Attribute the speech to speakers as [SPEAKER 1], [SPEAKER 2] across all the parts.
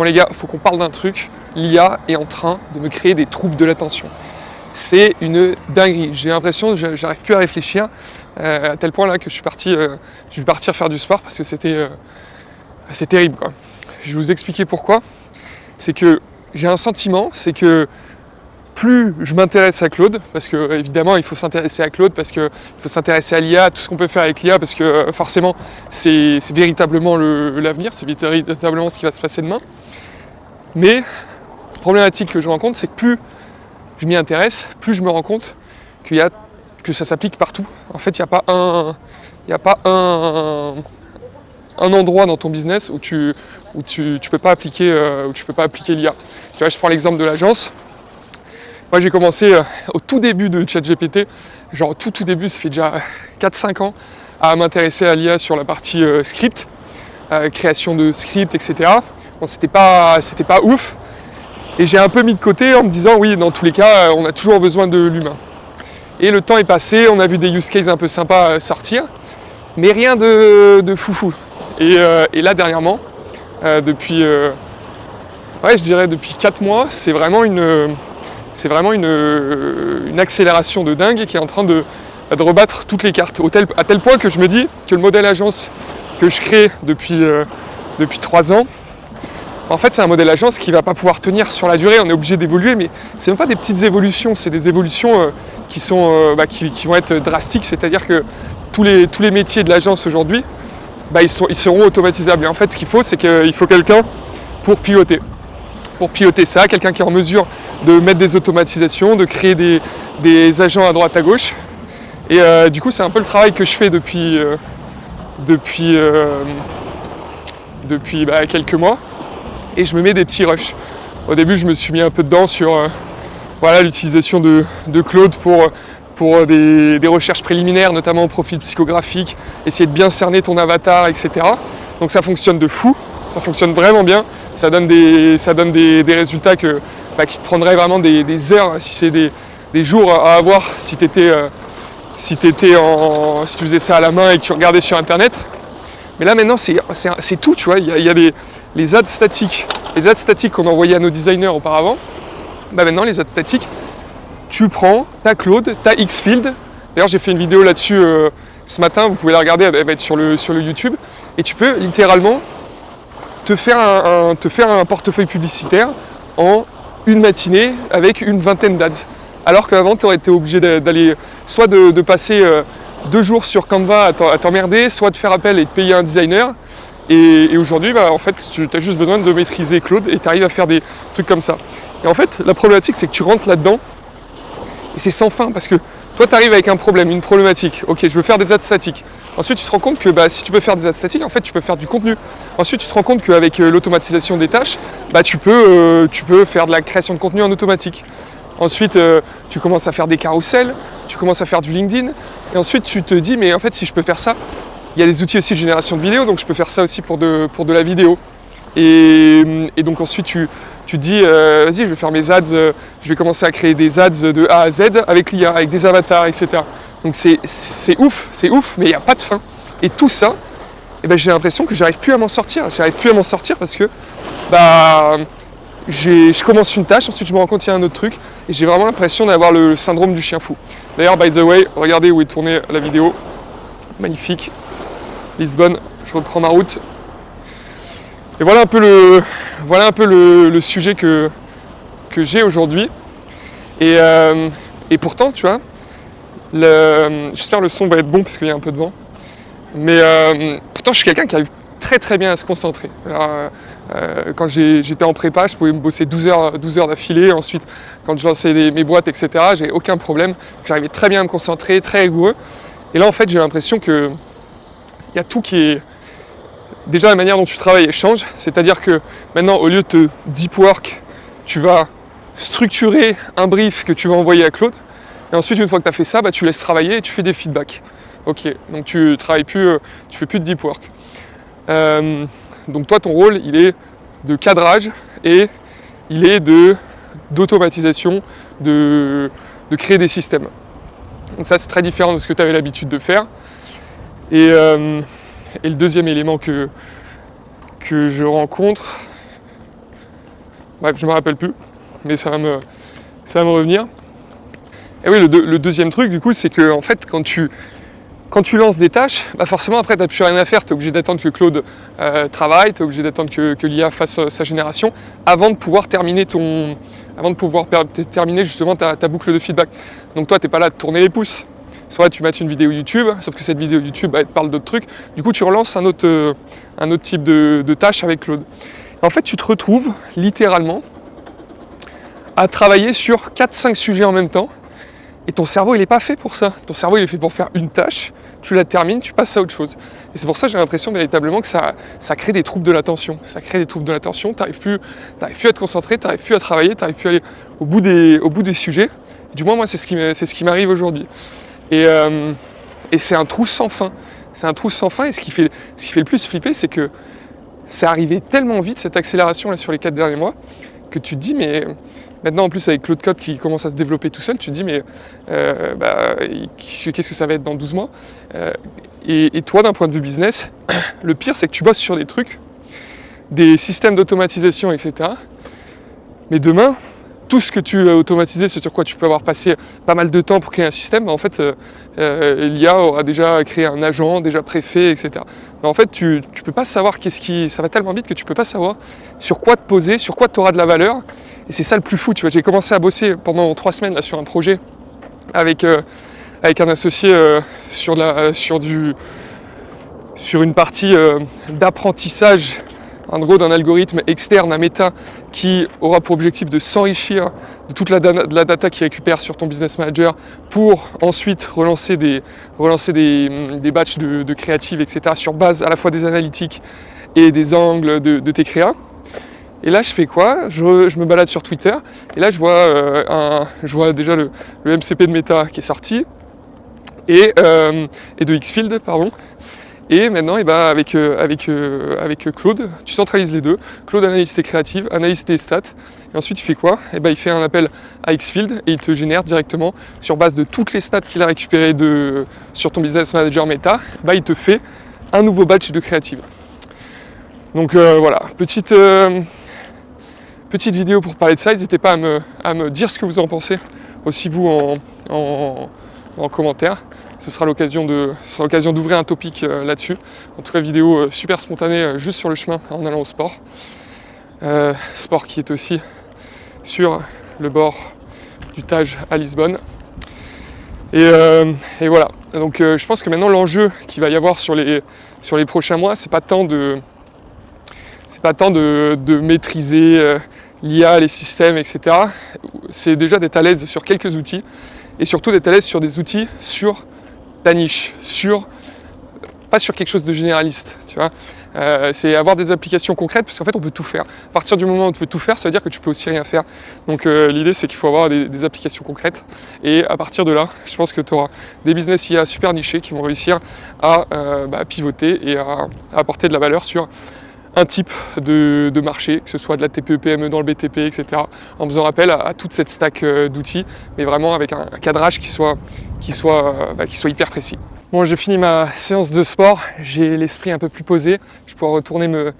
[SPEAKER 1] Bon les gars, faut qu'on parle d'un truc. L'IA est en train de me créer des troubles de l'attention. C'est une dinguerie. J'ai l'impression que j'arrive plus à réfléchir à tel point là que je vais partir faire du sport parce que c'est terrible quoi. Je vais vous expliquer pourquoi. C'est que j'ai un sentiment, c'est que plus je m'intéresse à Claude, parce que évidemment il faut s'intéresser à Claude, parce qu'il faut s'intéresser à l'IA, tout ce qu'on peut faire avec l'IA, parce que forcément c'est véritablement l'avenir, c'est véritablement ce qui va se passer demain. Mais la problématique que je rencontre, c'est que plus je m'y intéresse, plus je me rends compte que ça s'applique partout. En fait, il n'y a pas un endroit dans ton business où tu peux pas appliquer l'IA. Tu vois, je prends l'exemple de l'agence. Moi, j'ai commencé au tout début de ChatGPT, genre tout début, ça fait déjà 4-5 ans, à m'intéresser à l'IA sur la partie script, création de script, etc. Bon, c'était pas ouf. Et j'ai un peu mis de côté en me disant, oui, dans tous les cas, on a toujours besoin de l'humain. Et le temps est passé, on a vu des use cases un peu sympas sortir, mais rien de foufou. Et là, dernièrement, depuis 4 mois, c'est vraiment une accélération de dingue qui est en train de rebattre toutes les cartes, à tel point que je me dis que le modèle agence que je crée depuis 3 ans, en fait c'est un modèle agence qui ne va pas pouvoir tenir sur la durée, on est obligé d'évoluer, mais c'est même pas des petites évolutions, c'est des évolutions qui vont être drastiques, c'est-à-dire que tous les métiers de l'agence aujourd'hui, ils seront automatisables. Et en fait ce qu'il faut, c'est qu'il faut quelqu'un pour piloter ça, quelqu'un qui est en mesure de mettre des automatisations, de créer des agents à droite à gauche. Et du coup c'est un peu le travail que je fais depuis quelques mois. Et je me mets des petits rushs. Au début je me suis mis un peu dedans sur l'utilisation de Claude pour des recherches préliminaires, notamment au profil psychographique, essayer de bien cerner ton avatar, etc. Donc ça fonctionne de fou, ça fonctionne vraiment bien. Ça donne des résultats qui te prendraient vraiment des heures, si c'est des jours à avoir, si tu faisais ça à la main et que tu regardais sur internet. Mais là maintenant c'est tout, tu vois, il y a les ads statiques. Les ads statiques qu'on envoyait à nos designers auparavant, maintenant les ads statiques, tu prends ta Claude, ta Xfield. D'ailleurs j'ai fait une vidéo là-dessus ce matin, vous pouvez la regarder, elle va être sur le YouTube, et tu peux littéralement te faire un portefeuille publicitaire en une matinée avec une vingtaine d'ads. Alors qu'avant, tu aurais été obligé d'aller soit de passer 2 jours sur Canva à t'emmerder, soit de faire appel et de payer un designer. Et aujourd'hui, en fait, tu as juste besoin de maîtriser Claude et tu arrives à faire des trucs comme ça. Et en fait, la problématique, c'est que tu rentres là-dedans et c'est sans fin parce que toi, tu arrives avec un problème, une problématique. Ok, je veux faire des ads statiques. Ensuite, tu te rends compte que si tu peux faire des ads statiques, en fait, tu peux faire du contenu. Ensuite, tu te rends compte qu'avec l'automatisation des tâches, tu peux faire de la création de contenu en automatique. Ensuite, tu commences à faire des carousels, tu commences à faire du LinkedIn. Et ensuite, tu te dis, mais en fait, si je peux faire ça, il y a des outils aussi de génération de vidéos, donc je peux faire ça aussi pour de la vidéo. Et donc ensuite, tu te dis, vas-y, je vais faire mes ads, je vais commencer à créer des ads de A à Z avec l'IA, avec des avatars, etc. Donc c'est ouf, mais il n'y a pas de fin. Et tout ça, j'ai l'impression que j'arrive plus à m'en sortir. J'arrive plus à m'en sortir parce que je commence une tâche, ensuite je me rends compte qu'il y a un autre truc, et j'ai vraiment l'impression d'avoir le syndrome du chien fou. D'ailleurs, by the way, regardez où est tournée la vidéo. Magnifique. Lisbonne, je reprends ma route. Et voilà un peu le sujet que j'ai aujourd'hui. Et pourtant, tu vois, j'espère le son va être bon parce qu'il y a un peu de vent. Mais pourtant, je suis quelqu'un qui arrive très très bien à se concentrer. Alors, quand j'étais en prépa, je pouvais me bosser 12 heures d'affilée. Ensuite, quand je lançais mes boîtes, etc., j'ai aucun problème. J'arrivais très bien à me concentrer, très rigoureux. Et là, en fait, j'ai l'impression que il y a tout qui est... Déjà, la manière dont tu travailles change. C'est-à-dire que maintenant, au lieu de deep work, tu vas structurer un brief que tu vas envoyer à Claude. Et ensuite, une fois que tu as fait ça, tu laisses travailler et tu fais des feedbacks. Ok, donc tu travailles plus, tu fais plus de deep work. Donc toi, ton rôle, il est de cadrage et il est d'automatisation, de créer des systèmes. Donc ça, c'est très différent de ce que tu avais l'habitude de faire. Et le deuxième élément que je rencontre, Bref, je me rappelle plus, mais ça va me revenir. Et oui, le deuxième truc, du coup, c'est que en fait, quand tu lances des tâches, bah forcément après tu n'as plus rien à faire, tu es obligé d'attendre que Claude travaille, tu es obligé d'attendre que l'IA fasse sa génération avant de pouvoir terminer justement ta boucle de feedback. Donc toi tu n'es pas là de tourner les pouces, soit tu mets une vidéo YouTube, sauf que cette vidéo YouTube elle te parle d'autres trucs, du coup tu relances un autre type de tâche avec Claude. Et en fait tu te retrouves littéralement à travailler sur 4-5 sujets en même temps. Et ton cerveau, il n'est pas fait pour ça. Ton cerveau, il est fait pour faire une tâche, tu la termines, tu passes à autre chose. Et c'est pour ça que j'ai l'impression véritablement que ça crée des troubles de l'attention. Ça crée des troubles de l'attention, tu n'arrives plus à te concentrer, tu n'arrives plus à travailler, tu n'arrives plus à aller au bout des sujets. Du moins, moi, c'est ce qui m'arrive aujourd'hui. Et c'est un trou sans fin. C'est un trou sans fin, et ce qui fait le plus flipper, c'est que c'est arrivé tellement vite, cette accélération là, sur les 4 derniers mois, que tu te dis, mais... Maintenant, en plus, avec Claude Code qui commence à se développer tout seul, tu te dis, mais qu'est-ce que ça va être dans 12 mois et toi, d'un point de vue business, le pire, c'est que tu bosses sur des trucs, des systèmes d'automatisation, etc. Mais demain, tout ce que tu as automatisé, c'est sur quoi tu peux avoir passé pas mal de temps pour créer un système, en fait, l'IA aura déjà créé un agent, déjà préfet, etc. Mais en fait, tu peux pas savoir ça va tellement vite que tu peux pas savoir sur quoi te poser, sur quoi tu auras de la valeur. Et c'est ça le plus fou, tu vois. J'ai commencé à bosser pendant 3 semaines là, sur un projet avec un associé sur une partie d'apprentissage, en gros, d'un algorithme externe à Meta qui aura pour objectif de s'enrichir de toute la data qu'il récupère sur ton business manager pour ensuite relancer des batchs de créatives, etc. sur base à la fois des analytiques et des angles de tes créas. Et là, je fais quoi ? Je me balade sur Twitter, et là, je vois déjà le MCP de Meta qui est sorti, et de Xfield, pardon. Et maintenant, avec Claude, tu centralises les deux. Claude analyse tes créatives, analyse tes stats, et ensuite il fait quoi ? Il fait un appel à Xfield, et il te génère directement, sur base de toutes les stats qu'il a récupérées sur ton business manager Meta, il te fait un nouveau batch de créatives. Donc voilà, petite vidéo pour parler de ça. N'hésitez pas à me dire ce que vous en pensez, aussi vous en commentaire. Ce sera l'occasion d'ouvrir un topic là-dessus. En tout cas, vidéo super spontanée, juste sur le chemin en allant au sport. Sport qui est aussi sur le bord du Tage à Lisbonne. Et voilà. Donc je pense que maintenant l'enjeu qu'il va y avoir sur les prochains mois, c'est pas tant de maîtriser l'IA, les systèmes, etc. C'est déjà d'être à l'aise sur quelques outils, et surtout d'être à l'aise sur des outils sur ta niche, pas sur quelque chose de généraliste, tu vois. C'est avoir des applications concrètes, parce qu'en fait on peut tout faire. À partir du moment où tu peux tout faire, ça veut dire que tu peux aussi rien faire. Donc l'idée c'est qu'il faut avoir des applications concrètes, et à partir de là, je pense que tu auras des business IA super nichés qui vont réussir à pivoter et à apporter de la valeur sur un type de marché, que ce soit de la TPE-PME dans le BTP, etc. En faisant appel à toute cette stack d'outils, mais vraiment avec un cadrage qui soit hyper précis. Bon, j'ai fini ma séance de sport, j'ai l'esprit un peu plus posé, je pourrais retourner me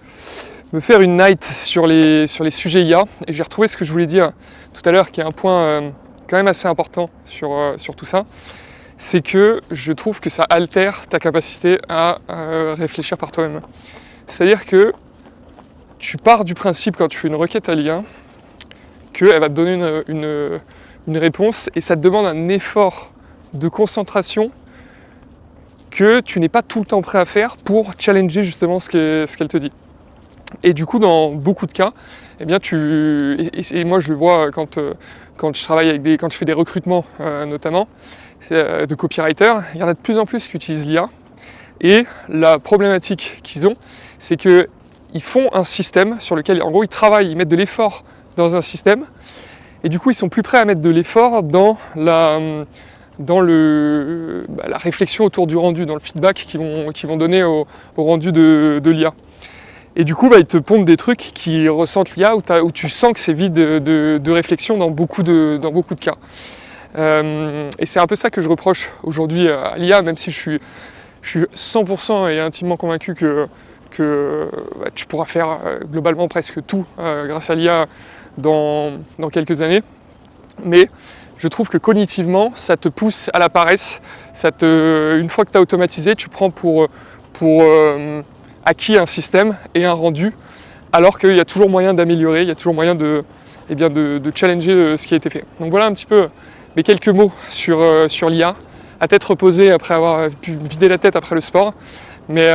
[SPEAKER 1] faire une night sur les sujets IA, et j'ai retrouvé ce que je voulais dire tout à l'heure, qui est un point quand même assez important sur tout ça. C'est que je trouve que ça altère ta capacité à réfléchir par toi-même. C'est-à-dire que tu pars du principe, quand tu fais une requête à l'IA, qu'elle va te donner une réponse, et ça te demande un effort de concentration que tu n'es pas tout le temps prêt à faire pour challenger justement ce qu'elle te dit. Et du coup, dans beaucoup de cas, eh bien et moi je le vois quand je travaille quand je fais des recrutements notamment de copywriters, il y en a de plus en plus qui utilisent l'IA. Et la problématique qu'ils ont, c'est qu'ils font un système sur lequel, en gros, ils travaillent, ils mettent de l'effort dans un système, et du coup, ils sont plus prêts à mettre de l'effort dans la réflexion autour du rendu, dans le feedback qu'ils vont donner au rendu de l'IA. Et du coup, ils te pondent des trucs qui ressentent l'IA, où tu sens que c'est vide de réflexion dans beaucoup de cas. Et c'est un peu ça que je reproche aujourd'hui à l'IA, même si je suis 100% et intimement convaincu que tu pourras faire globalement presque tout grâce à l'IA dans quelques années. Mais je trouve que cognitivement, ça te pousse à la paresse. Une fois que tu as automatisé, tu prends pour acquis un système et un rendu, alors qu'il y a toujours moyen d'améliorer, il y a toujours moyen de challenger ce qui a été fait. Donc voilà un petit peu mes quelques mots sur l'IA, à tête reposée après avoir pu vider la tête après le sport. Mais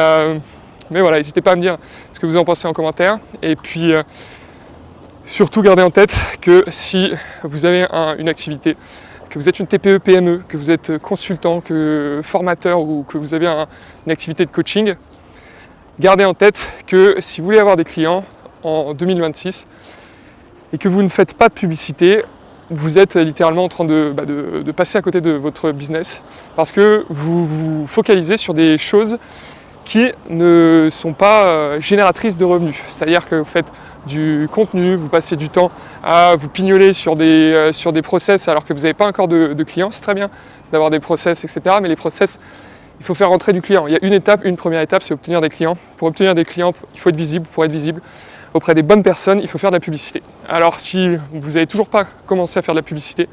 [SPEAKER 1] voilà, n'hésitez pas à me dire ce que vous en pensez en commentaire. Et puis surtout gardez en tête que si vous avez une activité, que vous êtes une TPE, PME, que vous êtes consultant, que formateur ou que vous avez une activité de coaching, gardez en tête que si vous voulez avoir des clients en 2026 et que vous ne faites pas de publicité, vous êtes littéralement en train de passer à côté de votre business parce que vous vous focalisez sur des choses qui ne sont pas génératrices de revenus. C'est-à-dire que vous faites du contenu, vous passez du temps à vous pignoler sur des process alors que vous n'avez pas encore de clients. C'est très bien d'avoir des process, etc. Mais les process, il faut faire rentrer du client. Il y a une première étape, c'est obtenir des clients. Pour obtenir des clients, il faut être visible. Pour être visible auprès des bonnes personnes, il faut faire de la publicité. Alors si vous n'avez toujours pas commencé à faire de la publicité,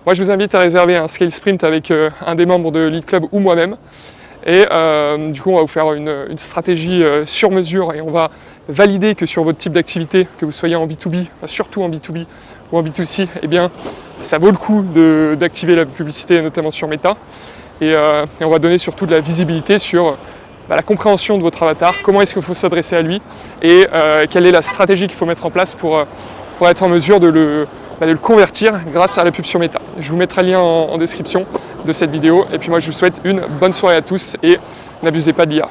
[SPEAKER 1] moi je vous invite à réserver un Scale Sprint avec un des membres de Lead Club ou moi-même. Et du coup, on va vous faire une stratégie sur mesure et on va valider que sur votre type d'activité, que vous soyez en B2B, enfin surtout en B2B ou en B2C, eh bien, ça vaut le coup d'activer la publicité, notamment sur Meta. Et on va donner surtout de la visibilité sur la compréhension de votre avatar, comment est-ce qu'il faut s'adresser à lui et quelle est la stratégie qu'il faut mettre en place pour être en mesure de le convertir grâce à la pub sur Meta. Je vous mettrai le lien en description de cette vidéo et puis moi je vous souhaite une bonne soirée à tous et n'abusez pas de l'IA.